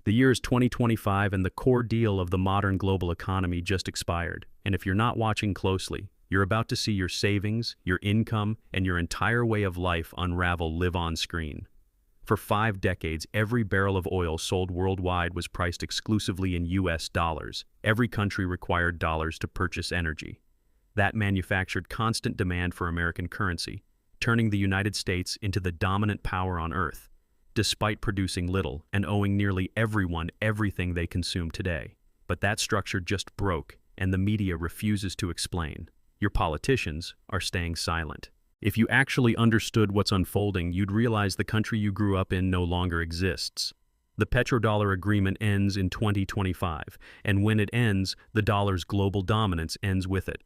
The year is 2025 and the core deal of the modern global economy just expired. And if you're not watching closely, you're about to see your savings, your income, and your entire way of life unravel live on screen. For 5 decades, every barrel of oil sold worldwide was priced exclusively in US dollars. Every country required dollars to purchase energy. That manufactured constant demand for American currency, turning the United States into the dominant power on Earth, despite producing little and owing nearly everyone everything they consume today. But that structure just broke, and the media refuses to explain. Your politicians are staying silent. If you actually understood what's unfolding, you'd realize the country you grew up in no longer exists. The Petrodollar agreement ends in 2025, and when it ends, the dollar's global dominance ends with it.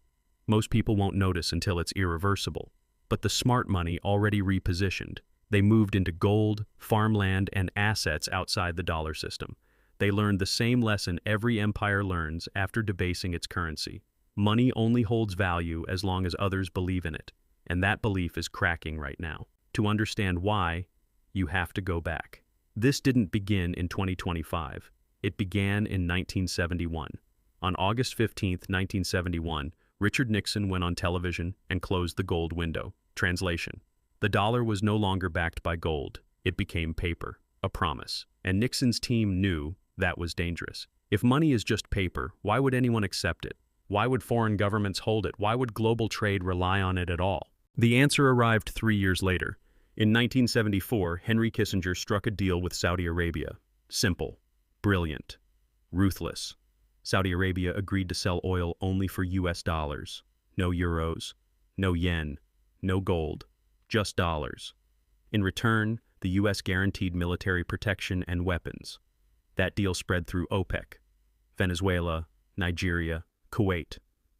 Most people won't notice until it's irreversible. But the smart money already repositioned. They moved into gold, farmland, and assets outside the dollar system. They learned the same lesson every empire learns after debasing its currency. Money only holds value as long as others believe in it. And that belief is cracking right now. To understand why, you have to go back. This didn't begin in 2025. It began in 1971. On August 15, 1971, Richard Nixon went on television and closed the gold window. Translation: the dollar was no longer backed by gold. It became paper, a promise. And Nixon's team knew that was dangerous. If money is just paper, why would anyone accept it? Why would foreign governments hold it? Why would global trade rely on it at all? The answer arrived 3 years later. In 1974, Henry Kissinger struck a deal with Saudi Arabia. Simple, brilliant, ruthless. Saudi Arabia agreed to sell oil only for US dollars. No euros, no yen, no gold, just dollars. In return, the US guaranteed military protection and weapons. That deal spread through OPEC, Venezuela, Nigeria, Kuwait,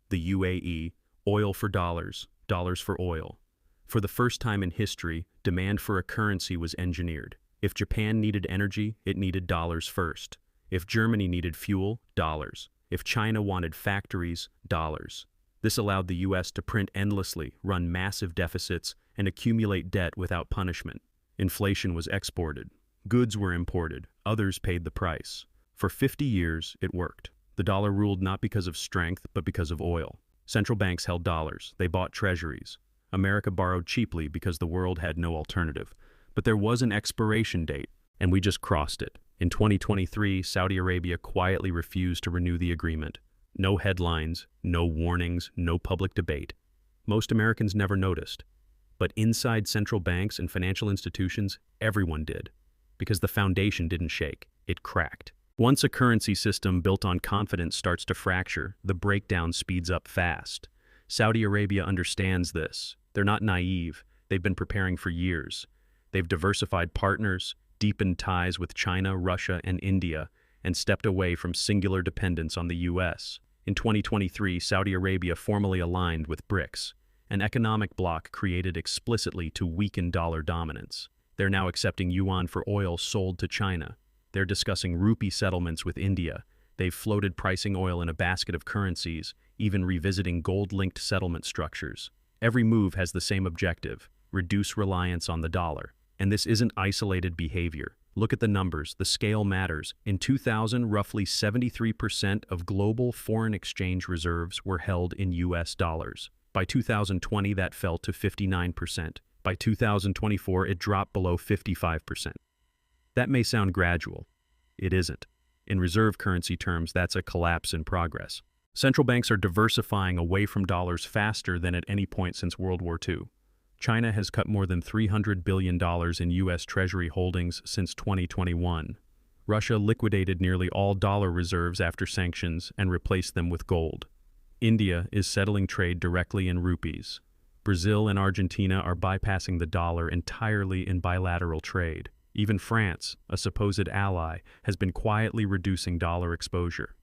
the UAE, oil for dollars, dollars for oil. For the first time in history, demand for a currency was engineered. If Japan needed energy, it needed dollars first. If Germany needed fuel, dollars. If China wanted factories, dollars. This allowed the US to print endlessly, run massive deficits, and accumulate debt without punishment. Inflation was exported. Goods were imported. Others paid the price. For 50 years, it worked. The dollar ruled not because of strength, but because of oil. Central banks held dollars. They bought treasuries. America borrowed cheaply because the world had no alternative. But there was an expiration date, and we just crossed it. In 2023, Saudi Arabia quietly refused to renew the agreement. No headlines, no warnings, no public debate. Most Americans never noticed. But inside central banks and financial institutions, everyone did. Because the foundation didn't shake, it cracked. Once a currency system built on confidence starts to fracture, the breakdown speeds up fast. Saudi Arabia understands this. They're not naive. They've been preparing for years. They've diversified partners, deepened ties with China, Russia, and India, and stepped away from singular dependence on the US. In 2023, Saudi Arabia formally aligned with BRICS, an economic bloc created explicitly to weaken dollar dominance. They're now accepting yuan for oil sold to China. They're discussing rupee settlements with India. They've floated pricing oil in a basket of currencies, even revisiting gold-linked settlement structures. Every move has the same objective: reduce reliance on the dollar. And this isn't isolated behavior. Look at the numbers. The scale matters. In 2000, roughly 73% of global foreign exchange reserves were held in US dollars. By 2020, that fell to 59%. By 2024, it dropped below 55%. That may sound gradual. It isn't. In reserve currency terms, that's a collapse in progress. Central banks are diversifying away from dollars faster than at any point since World War II. China has cut more than $300 billion in U.S. Treasury holdings since 2021. Russia liquidated nearly all dollar reserves after sanctions and replaced them with gold. India is settling trade directly in rupees. Brazil and Argentina are bypassing the dollar entirely in bilateral trade. Even France, a supposed ally, has been quietly reducing dollar exposure.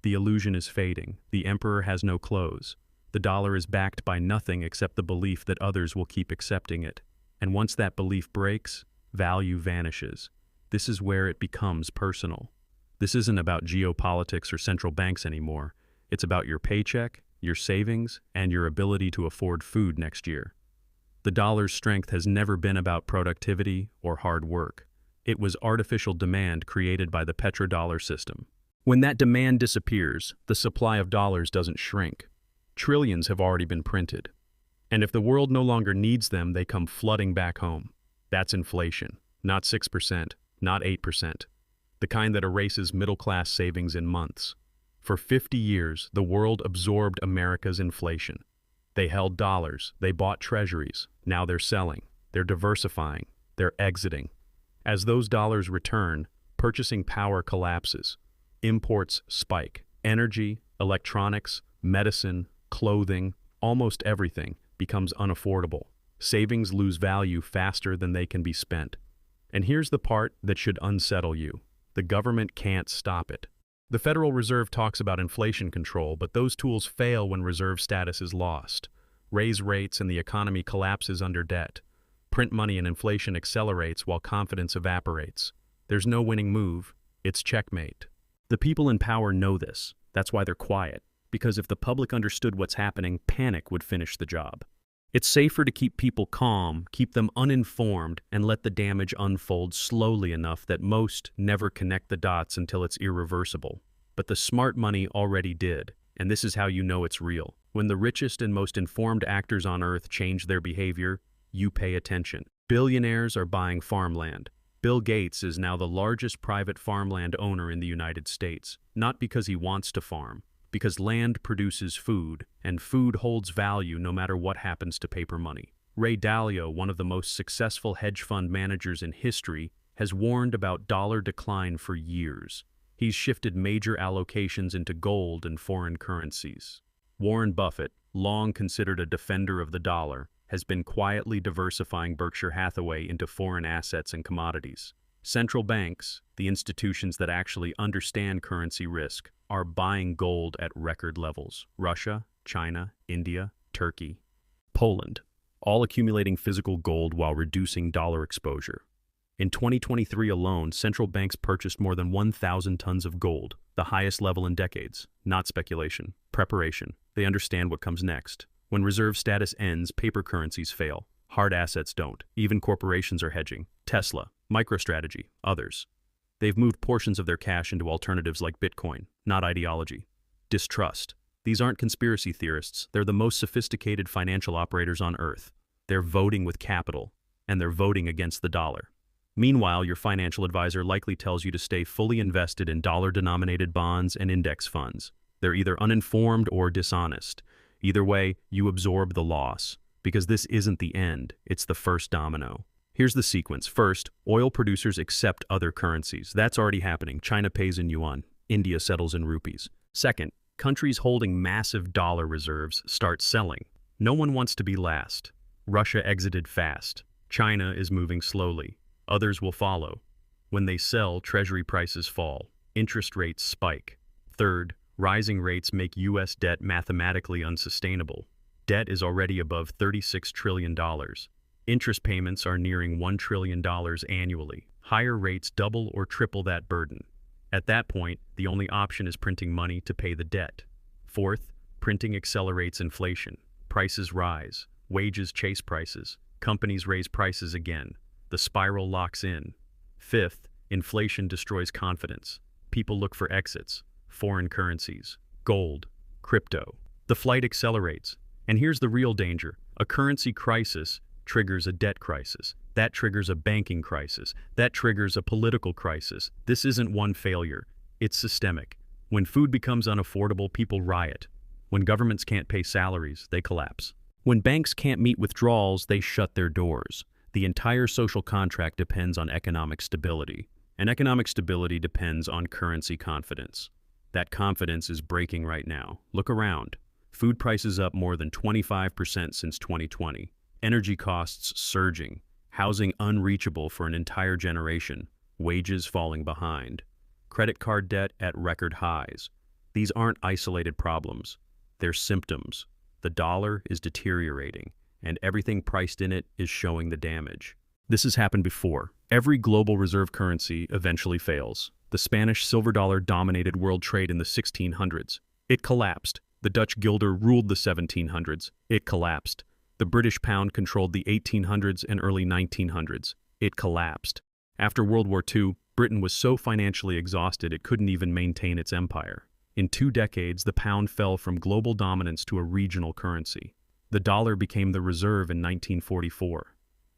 The illusion is fading. The emperor has no clothes. The dollar is backed by nothing except the belief that others will keep accepting it. And once that belief breaks, value vanishes. This is where it becomes personal. This isn't about geopolitics or central banks anymore. It's about your paycheck, your savings, and your ability to afford food next year. The dollar's strength has never been about productivity or hard work. It was artificial demand created by the petrodollar system. When that demand disappears, the supply of dollars doesn't shrink. Trillions have already been printed. And if the world no longer needs them, they come flooding back home. That's inflation. Not 6%, not 8%. The kind that erases middle-class savings in months. For 50 years, the world absorbed America's inflation. They held dollars, they bought treasuries. Now they're selling, they're diversifying, they're exiting. As those dollars return, purchasing power collapses. Imports spike. Energy, electronics, medicine, clothing, almost everything becomes unaffordable. Savings lose value faster than they can be spent. And here's the part that should unsettle you. The government can't stop it. The Federal Reserve talks about inflation control, but those tools fail when reserve status is lost. Raise rates and the economy collapses under debt. Print money and inflation accelerates while confidence evaporates. There's no winning move. It's checkmate. The people in power know this. That's why they're quiet. Because if the public understood what's happening, panic would finish the job. It's safer to keep people calm, keep them uninformed, and let the damage unfold slowly enough that most never connect the dots until it's irreversible. But the smart money already did, and this is how you know it's real. When the richest and most informed actors on Earth change their behavior, you pay attention. Billionaires are buying farmland. Bill Gates is now the largest private farmland owner in the United States, not because he wants to farm, because land produces food, and food holds value no matter what happens to paper money. Ray Dalio, one of the most successful hedge fund managers in history, has warned about dollar decline for years. He's shifted major allocations into gold and foreign currencies. Warren Buffett, long considered a defender of the dollar, has been quietly diversifying Berkshire Hathaway into foreign assets and commodities. Central banks, the institutions that actually understand currency risk, are buying gold at record levels. Russia, China, India, Turkey, Poland, all accumulating physical gold while reducing dollar exposure. In 2023 alone, central banks purchased more than 1,000 tons of gold, the highest level in decades. Not speculation, preparation. They understand what comes next. When reserve status ends, paper currencies fail. Hard assets don't. Even corporations are hedging. Tesla, MicroStrategy, others. They've moved portions of their cash into alternatives like Bitcoin, not ideology. Distrust. These aren't conspiracy theorists. They're the most sophisticated financial operators on Earth. They're voting with capital, and they're voting against the dollar. Meanwhile, your financial advisor likely tells you to stay fully invested in dollar-denominated bonds and index funds. They're either uninformed or dishonest. Either way, you absorb the loss, because this isn't the end, it's the first domino. Here's the sequence. First, oil producers accept other currencies. That's already happening. China pays in yuan. India settles in rupees. Second, countries holding massive dollar reserves start selling. No one wants to be last. Russia exited fast. China is moving slowly. Others will follow. When they sell, treasury prices fall. Interest rates spike. Third, rising rates make U.S. debt mathematically unsustainable. Debt is already above $36 trillion. Interest payments are nearing $1 trillion annually. Higher rates double or triple that burden. At that point, the only option is printing money to pay the debt. Fourth, printing accelerates inflation. Prices rise. Wages chase prices. Companies raise prices again. The spiral locks in. Fifth, inflation destroys confidence. People look for exits. Foreign currencies, gold, crypto. The flight accelerates. And here's the real danger. A currency crisis triggers a debt crisis. That triggers a banking crisis. That triggers a political crisis. This isn't one failure. It's systemic. When food becomes unaffordable, people riot. When governments can't pay salaries, they collapse. When banks can't meet withdrawals, they shut their doors. The entire social contract depends on economic stability. And economic stability depends on currency confidence. That confidence is breaking right now. Look around. Food prices up more than 25% since 2020. Energy costs surging. Housing unreachable for an entire generation. Wages falling behind. Credit card debt at record highs. These aren't isolated problems. They're symptoms. The dollar is deteriorating, and everything priced in it is showing the damage. This has happened before. Every global reserve currency eventually fails. The Spanish silver dollar dominated world trade in the 1600s. It collapsed. The Dutch guilder ruled the 1700s. It collapsed. The British pound controlled the 1800s and early 1900s. It collapsed. After World War II, Britain was so financially exhausted it couldn't even maintain its empire. In 2 decades, the pound fell from global dominance to a regional currency. The dollar became the reserve in 1944.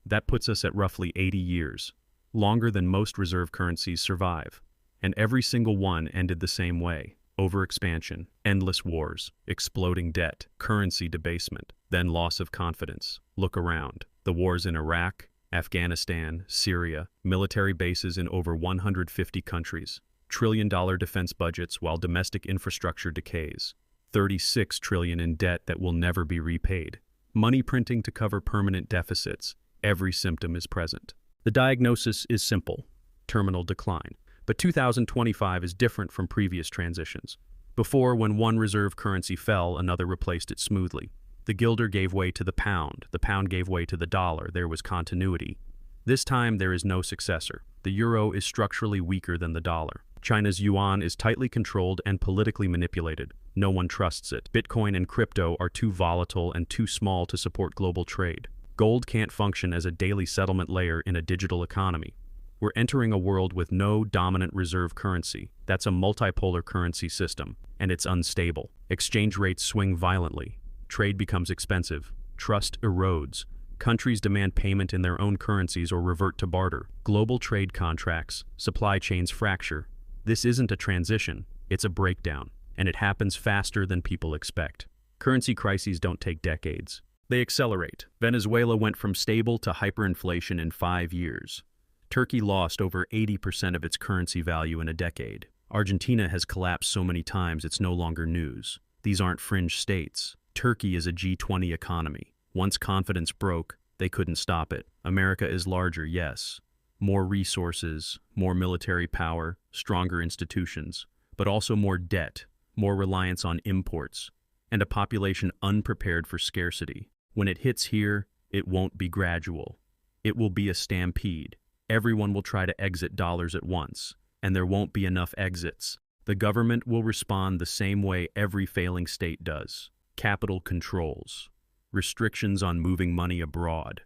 That puts us at roughly 80 years, longer than most reserve currencies survive. And every single one ended the same way. Overexpansion, endless wars, exploding debt, currency debasement, then loss of confidence. Look around. The wars in Iraq, Afghanistan, Syria, military bases in over 150 countries, trillion-dollar defense budgets while domestic infrastructure decays, 36 trillion in debt that will never be repaid, money printing to cover permanent deficits. Every symptom is present. The diagnosis is simple: terminal decline. But 2025 is different from previous transitions. Before, when one reserve currency fell, another replaced it smoothly. The guilder gave way to the pound gave way to the dollar, there was continuity. This time, there is no successor. The euro is structurally weaker than the dollar. China's yuan is tightly controlled and politically manipulated. No one trusts it. Bitcoin and crypto are too volatile and too small to support global trade. Gold can't function as a daily settlement layer in a digital economy. We're entering a world with no dominant reserve currency. That's a multipolar currency system, and it's unstable. Exchange rates swing violently. Trade becomes expensive. Trust erodes. Countries demand payment in their own currencies or revert to barter. Global trade contracts, supply chains fracture. This isn't a transition, it's a breakdown, and it happens faster than people expect. Currency crises don't take decades. They accelerate. Venezuela went from stable to hyperinflation in 5 years. Turkey lost over 80% of its currency value in a decade. Argentina has collapsed so many times it's no longer news. These aren't fringe states. Turkey is a G20 economy. Once confidence broke, they couldn't stop it. America is larger, yes. More resources, more military power, stronger institutions, but also more debt, more reliance on imports, and a population unprepared for scarcity. When it hits here, it won't be gradual. It will be a stampede. Everyone will try to exit dollars at once, and there won't be enough exits. The government will respond the same way every failing state does. Capital controls, restrictions on moving money abroad,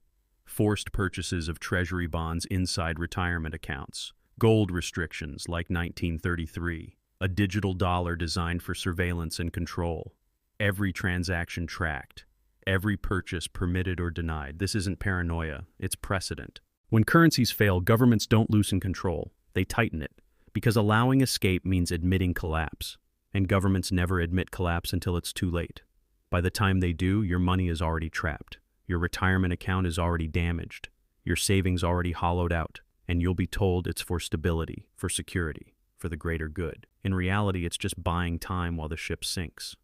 forced purchases of treasury bonds inside retirement accounts, gold restrictions like 1933, a digital dollar designed for surveillance and control, every transaction tracked, every purchase permitted or denied. This isn't paranoia, it's precedent. When currencies fail, governments don't loosen control, they tighten it, because allowing escape means admitting collapse, and governments never admit collapse until it's too late. By the time they do, your money is already trapped, your retirement account is already damaged, your savings already hollowed out, and you'll be told it's for stability, for security, for the greater good. In reality, it's just buying time while the ship sinks.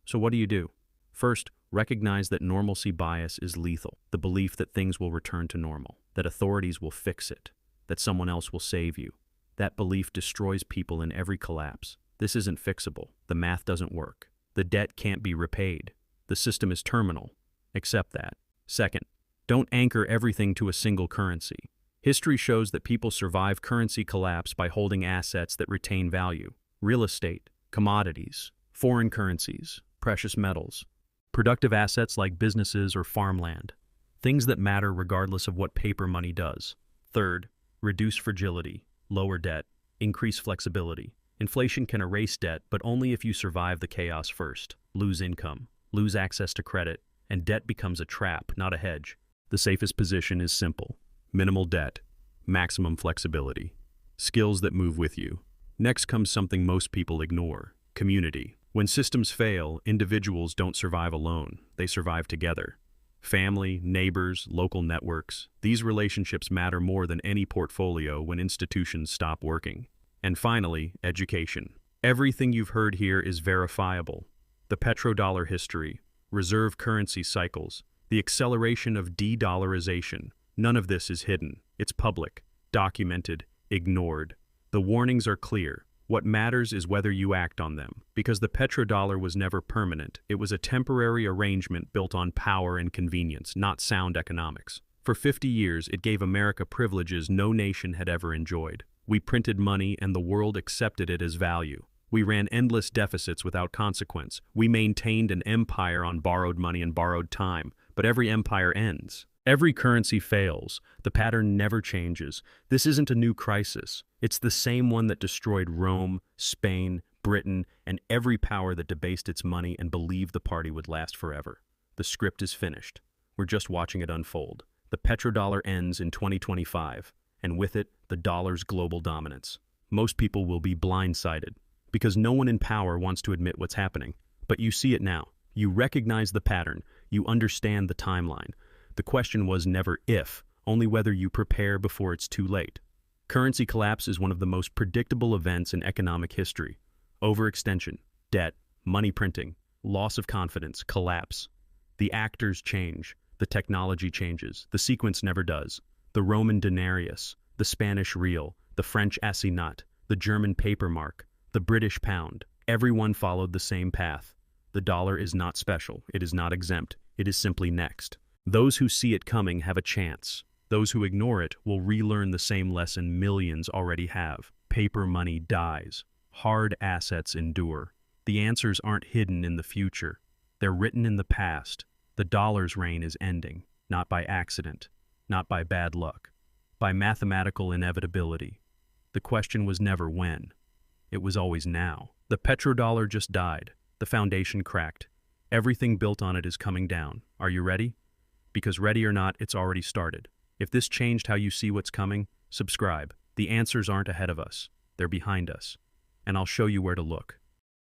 So what do? First, recognize that normalcy bias is lethal, the belief that things will return to normal, that authorities will fix it, that someone else will save you. That belief destroys people in every collapse. This isn't fixable. The math doesn't work. The debt can't be repaid. The system is terminal. Accept that. Second, don't anchor everything to a single currency. History shows that people survive currency collapse by holding assets that retain value. Real estate, commodities, foreign currencies, precious metals, productive assets like businesses or farmland. Things that matter regardless of what paper money does. Third, reduce fragility, lower debt, increase flexibility. Inflation can erase debt, but only if you survive the chaos first. Lose income, lose access to credit, and debt becomes a trap, not a hedge. The safest position is simple. Minimal debt, maximum flexibility. Skills that move with you. Next comes something most people ignore: community. When systems fail, individuals don't survive alone, they survive together. Family, neighbors, local networks. These relationships matter more than any portfolio when institutions stop working. And finally, education. Everything you've heard here is verifiable. The petrodollar history, reserve currency cycles, the acceleration of de-dollarization. None of this is hidden. It's public, documented, ignored. The warnings are clear. What matters is whether you act on them, because the petrodollar was never permanent. It was a temporary arrangement built on power and convenience, not sound economics. For 50 years, it gave America privileges no nation had ever enjoyed. We printed money and the world accepted it as value. We ran endless deficits without consequence. We maintained an empire on borrowed money and borrowed time. But every empire ends. Every currency fails. The pattern never changes. This isn't a new crisis. It's the same one that destroyed Rome, Spain, Britain, and every power that debased its money and believed the party would last forever. The script is finished. We're just watching it unfold. The petrodollar ends in 2025, and with it, the dollar's global dominance. Most people will be blindsided, because no one in power wants to admit what's happening. But you see it now. You recognize the pattern. You understand the timeline. The question was never if, only whether you prepare before it's too late. Currency collapse is one of the most predictable events in economic history. Overextension, debt, money printing, loss of confidence, collapse. The actors change. The technology changes. The sequence never does. The Roman denarius, the Spanish real, the French assignat, the German paper mark, the British pound. Everyone followed the same path. The dollar is not special. It is not exempt. It is simply next. Those who see it coming have a chance. Those who ignore it will relearn the same lesson millions already have. Paper money dies. Hard assets endure. The answers aren't hidden in the future. They're written in the past. The dollar's reign is ending, not by accident, not by bad luck, by mathematical inevitability. The question was never when. It was always now. The petrodollar just died. The foundation cracked. Everything built on it is coming down. Are you ready? Because ready or not, it's already started. If this changed how you see what's coming, subscribe. The answers aren't ahead of us. They're behind us. And I'll show you where to look.